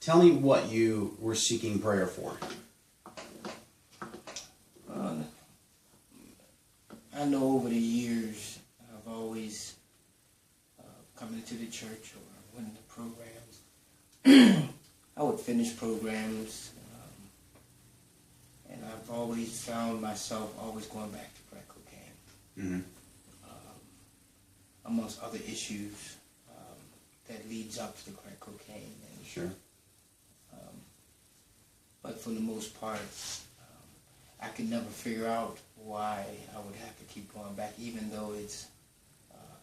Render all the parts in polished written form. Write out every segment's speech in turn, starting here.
Tell me what you were seeking prayer for. I know over the years I've always come into the church or went into programs. I would finish programs, and I've always found myself always going back to crack cocaine, amongst other issues that leads up to the crack cocaine. And, sure. But for the most part, I could never figure out why I would have to keep going back, even though it's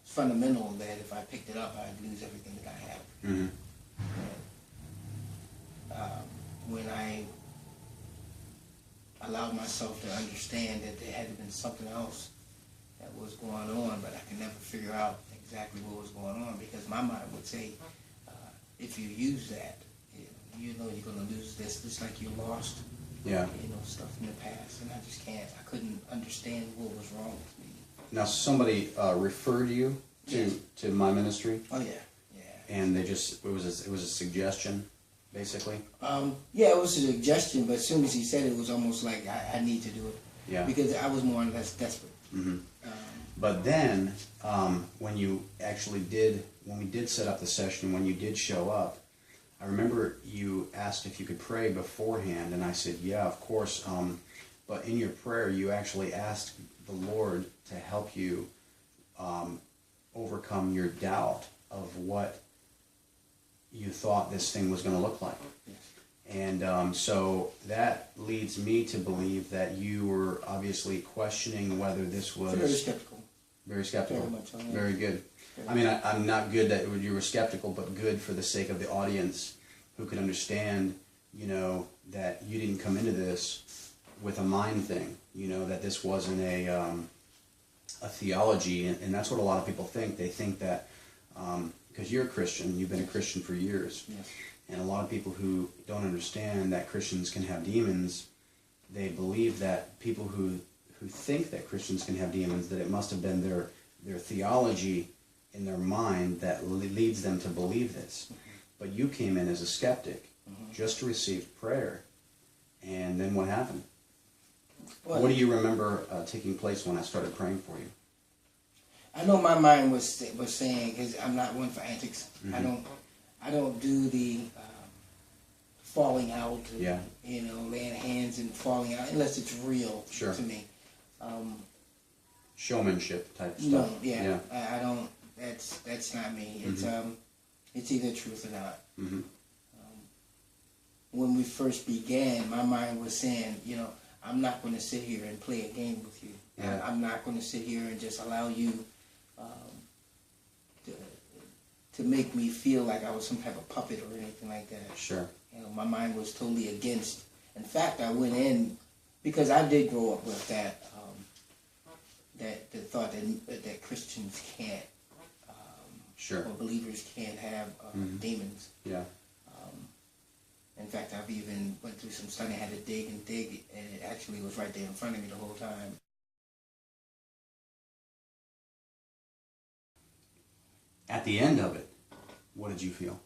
fundamental that if I picked it up, I'd lose everything that I have. Mm-hmm. When I allowed myself to understand that there had been something else that was going on, but I could never figure out exactly what was going on, because my mind would say, if you use that, you know you're going to lose this, just like you lost stuff in the past, and I just can't. I couldn't understand what was wrong with me. Now, somebody referred you to my ministry? Oh, yeah. And they just, it was a suggestion, basically? Yeah, it was a suggestion, but as soon as he said it, was almost like I need to do it. Yeah. Because I was more or less desperate. Mm-hmm. But then, when we did set up the session, when you did show up, I remember you asked if you could pray beforehand, and I said, yeah, of course. But in your prayer, you actually asked the Lord to help you overcome your doubt of what you thought this thing was going to look like. Yes. And so that leads me to believe that you were obviously questioning whether this was... Very skeptical. Very skeptical. Very much so, yeah. Very good. I mean, I'm not good that you were skeptical, but good for the sake of the audience who could understand, that you didn't come into this with a mind thing, that this wasn't a theology, and that's what a lot of people think. They think that, because you're a Christian, you've been a Christian for years, Yes. and a lot of people who don't understand that Christians can have demons, they believe that people who think that Christians can have demons, that it must have been their theology in their mind that leads them to believe this. Mm-hmm. But you came in as a skeptic, just to receive prayer, and then what happened? What do you remember taking place when I started praying for you? I know my mind was saying, because I'm not one for antics. Mm-hmm. I don't do the falling out, and, laying hands and falling out, unless it's real to me. Showmanship type stuff. No, I don't. That's not me. It's either truth or not. Mm-hmm. When we first began, my mind was saying, I'm not going to sit here and play a game with you. Yeah. I'm not going to sit here and just allow you to make me feel like I was some type of puppet or anything like that. Sure. My mind was totally against. In fact, I went in because I did grow up with that the thought that Christians can't, or believers can't have demons. Yeah. In fact, I've even went through some study. I had to dig, and it actually was right there in front of me the whole time. At the end of it, what did you feel?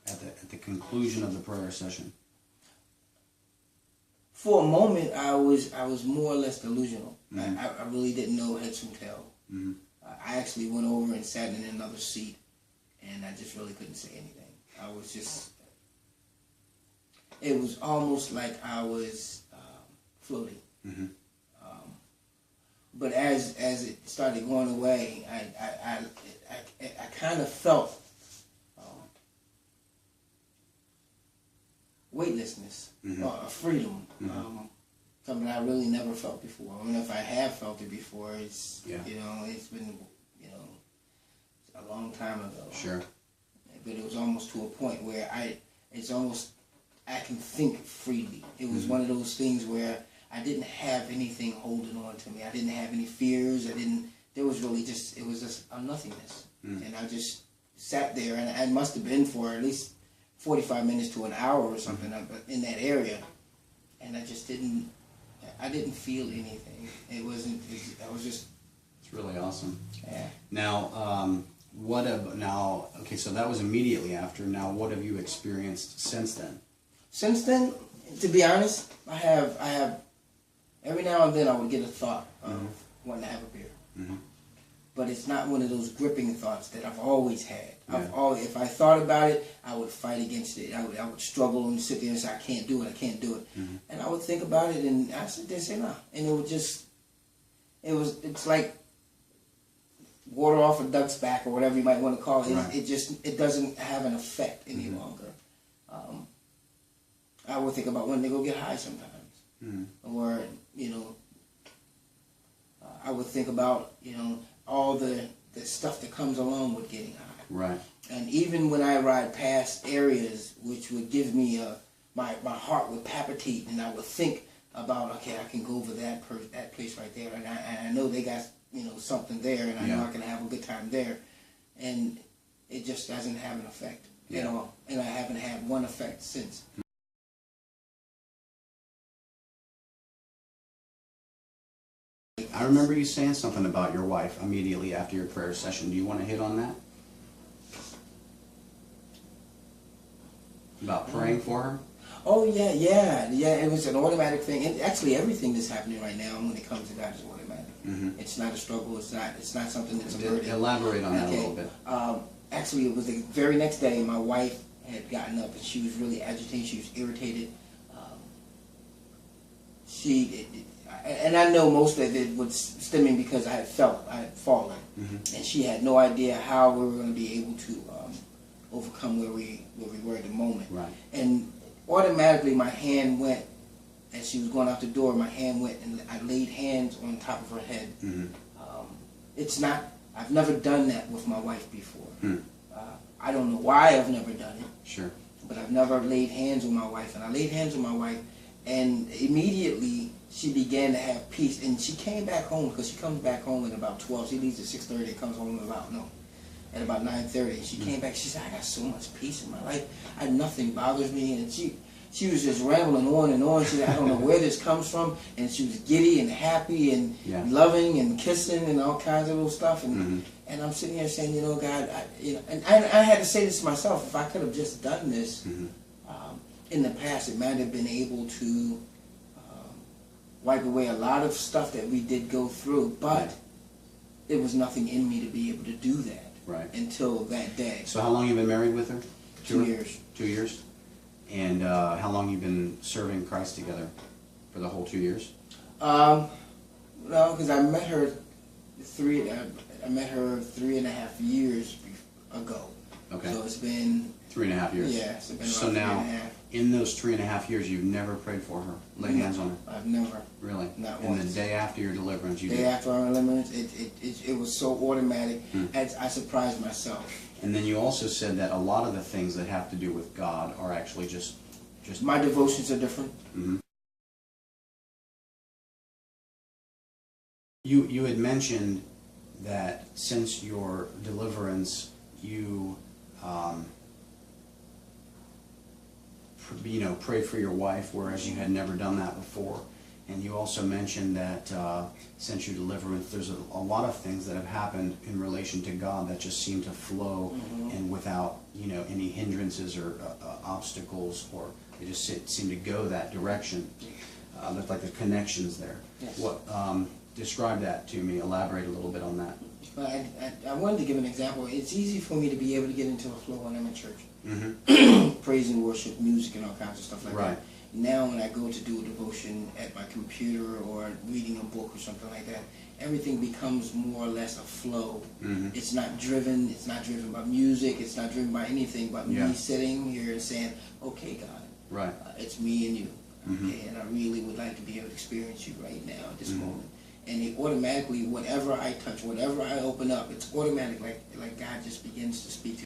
At the conclusion of the prayer session? For a moment, I was more or less delusional. Mm-hmm. I really didn't know heads from tail. Mm-hmm. I actually went over and sat in another seat, and I just really couldn't say anything. I was just... It was almost like I was floating. Mm-hmm. But as it started going away, I kind of felt weightlessness, or freedom, something I really never felt before. I mean, if I have felt it before, it's it's been a long time ago. Sure. But it was almost to a point where I can think freely. It was one of those things where I didn't have anything holding on to me. I didn't have any fears. There was really it was just a nothingness. And I just sat there, and I must have been for at least 45 minutes to an hour or something in that area. And I just didn't feel anything. I was just... It's really awesome. Yeah. Now, now? Okay, so that was immediately after. Now, what have you experienced since then? Since then, to be honest, I have every now and then I would get a thought of wanting to have a beer. Mm-hmm. But it's not one of those gripping thoughts that I've always had. Yeah. If I thought about it, I would fight against it. I would struggle and sit there and say, I can't do it. Mm-hmm. And I would think about it, and I sit there and say, no. And it's like water off a duck's back, or whatever you might want to call it. Right. It doesn't have an effect any longer. I would think about when they go get high sometimes, or I would think about all the stuff that comes along with getting high. Right. And even when I ride past areas which would give me my heart would palpitate, and I would think about, okay, I can go over that place right there, and I know they got something there, and I know I can have a good time there, and it just doesn't have an effect at all, and I haven't had one effect since. I remember you saying something about your wife immediately after your prayer session. Do you want to hit on that? About praying for her? Oh yeah. It was an automatic thing, and actually everything that's happening right now when it comes to God is automatic. Mm-hmm. It's not a struggle. It's not something that's a burden. Elaborate on that a little bit. Actually, it was the very next day. My wife had gotten up and she was really agitated. She was irritated. And I know most of it was stemming because I had fallen, and she had no idea how we were going to be able to overcome where we were at the moment. Right. And automatically, my hand went as she was going out the door. My hand went, and I laid hands on top of her head. Mm-hmm. I've never done that with my wife before. Mm. I don't know why I've never done it. Sure. But I've never laid hands on my wife, and I laid hands on my wife, and immediately she began to have peace. And she came back home, because she comes back home at about 12. She leaves at 6:30 and comes home at about 9:30. And she came back. She said, "I got so much peace in my life. Nothing bothers me." And she was just rambling on and on. She said, "I don't know where this comes from." And she was giddy and happy and loving and kissing and all kinds of little stuff. And and I'm sitting here saying, God, I had to say this to myself. If I could have just done this in the past, it might have been able to wipe away a lot of stuff that we did go through. But there was nothing in me to be able to do that until that day. So how long have you been married with her? 2 years. 2 years? And how long have you been serving Christ together? For the whole 2 years? No, because I met her 3.5 years ago. Okay. So it's been 3.5 years. Yeah, it's been so now, in those 3.5 years, you've never prayed for her, laid hands on her. I've never. Really? Not once. And the day after your deliverance, you did. The day after our deliverance, it was so automatic. I surprised myself. And then you also said that a lot of the things that have to do with God are actually just my devotions are different. Mm-hmm. You had mentioned that since your deliverance, you prayed for your wife, whereas you had never done that before. And you also mentioned that since your deliverance, there's a lot of things that have happened in relation to God that just seem to flow and without any hindrances or obstacles, or they just seem to go that direction. There's like the connections there. Yes. What describe that to me? Elaborate a little bit on that. I wanted to give an example. It's easy for me to be able to get into a flow when I'm in church. Praise and worship, music, and all kinds of stuff like that. Now when I go to do a devotion at my computer or reading a book or something like that, everything becomes more or less a flow. It's not driven. It's not driven by music. It's not driven by anything but me sitting here and saying, "Okay, God, it's me and you, okay, and I really would like to be able to experience you right now at this moment." And it automatically, whatever I touch, whatever I open up, it's automatic, like God just begins to speak to me.